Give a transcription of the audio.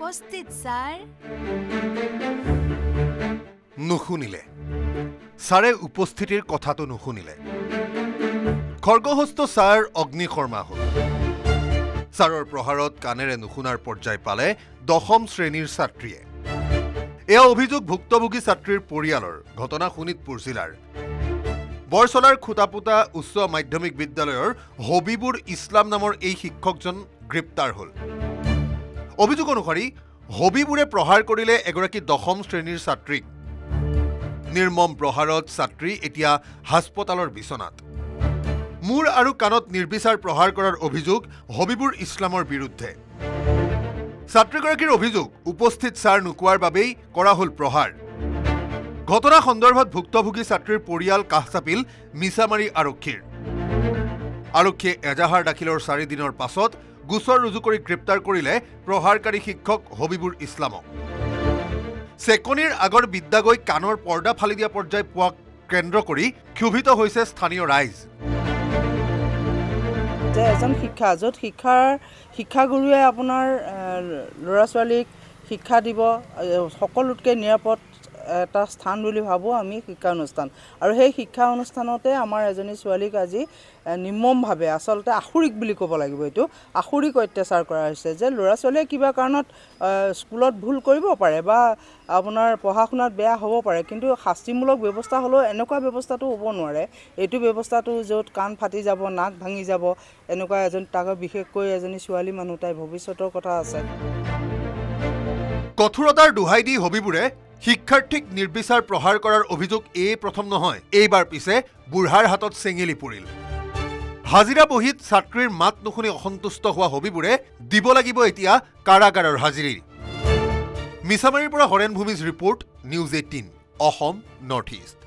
উপস্থিত স্যাৰ নুশুনিলে ছাৰে উপস্থিতিৰ কথাটো নুশুনিলে খৰ্গহস্ত ছাৰ অগ্নি শৰ্মা হ'ল ছাৰৰ প্ৰহাৰত কাণেৰে নুশুনাৰ পৰ্যায় পালে 10ম শ্ৰেণীৰ ছাত্ৰীয়ে এয়া অভিযোগ ভুক্তভোগী ছাত্ৰীৰ পৰিয়ালৰ ঘটনা শোণিতপুৰ জিলাৰ বৰচলাৰ খুটাপুটা উচ্চ মাধ্যমিক বিদ্যালয়ৰ হবিবুৰ ইছলাম নামৰ এই শিক্ষকজন গ্ৰেপ্তাৰ হ'ল অভিযোগ অনুসৰি হবিবুৰে প্ৰহাৰ কৰিলে এগৰাকী 10ম শ্ৰেণীৰ ছাত্ৰীক নিৰ্মম প্ৰহাৰত ছাত্ৰী এতিয়া হাস্পতালৰ বিছনাত মূৰ আৰু কাণত নিৰ্বিচাৰ প্ৰহাৰ কৰাৰ অভিযোগ হবিবুৰ ইছলামৰ বিৰুদ্ধে ছাত্ৰীগৰাকীৰ অভিযোগ উপস্থিত ছাৰ নোকোৱাৰ বাবেই কৰা হ'ল প্ৰহাৰ ঘটনা সন্দৰ্ভত ভুক্তভোগী ছাত্ৰীৰ পৰিয়াল কাষ চাপিল মিছামাৰী আৰক্ষীৰ আৰক্ষীয়ে এজাহাৰ দাখিলৰ 4 দিনৰ পাছত গোচৰ ৰুজু কৰি গ্ৰেপ্তাৰ কৰিলে প্ৰহাৰকাৰী শিক্ষক হবিবুৰ ইছলামক চেকনিৰ আগৰ বিদ্যাগৈ কাণৰ পৰ্দা ফালি দিয়া পৰ্যায় পোৱা কেন্দ্ৰ কৰি ক্ষোভিত হৈছে স্থানীয় ৰাইজ যে এজন শিক্ষা য'ত শিক্ষাগুৰুৱে আপোনাৰ ল'ৰা ছোৱালীক শিক্ষা দিব সকলোতকৈ নিৰাপদ এটা স্থান বুলি ভাবোঁ আমি শিক্ষা অনুষ্ঠান আৰু সেই শিক্ষা অনুষ্ঠানতে আমাৰ এজনী ছোৱালীক আজি নিৰ্মমভাৱে আচলতে আখুৰিক বুলি ক'ব লাগিব এইটো আখুৰিক অত্যাচাৰ কৰা হৈছে যে ল'ৰা ছোৱালীয়ে কিবা কাৰণত স্কুলত ভুল কৰিব পাৰে বা আপোনাৰ পঢ়া শুনাত বেয়া হ'ব পাৰে কিন্তু শাস্তিমূলক ব্যৱস্থা হ'লেও এনেকুৱা ব্যৱস্থাটো হ'ব নোৱাৰে এইটো ব্যৱস্থাটো য'ত কাণ ফাটি যাব নাক ভাঙি যাব এনেকুৱা তাক বিশেষকৈ এজনী ছোৱালী মানুহ তাই ভৱিষ্যতৰ কথা আছে কঠোৰতাৰ দোহাই দি হবিবুৰে শিক্ষাৰ্থীক নিৰ্বিচাৰ প্ৰহাৰ কৰাৰ অভিযোগ প্ৰথম নহয় এইবাৰ পিছে বুঢ়াৰ হাতত চেঙেলি পৰিল হাজিৰা বহিত ছাত্ৰীৰ মাত নুশুনি অসন্তুষ্ট হোৱা হবিবুৰে দিব লাগিব এতিয়া কাৰাগাৰৰ হাজিৰি মিছামাৰীৰ পৰা Haren Bhumij report news 18 Assam north east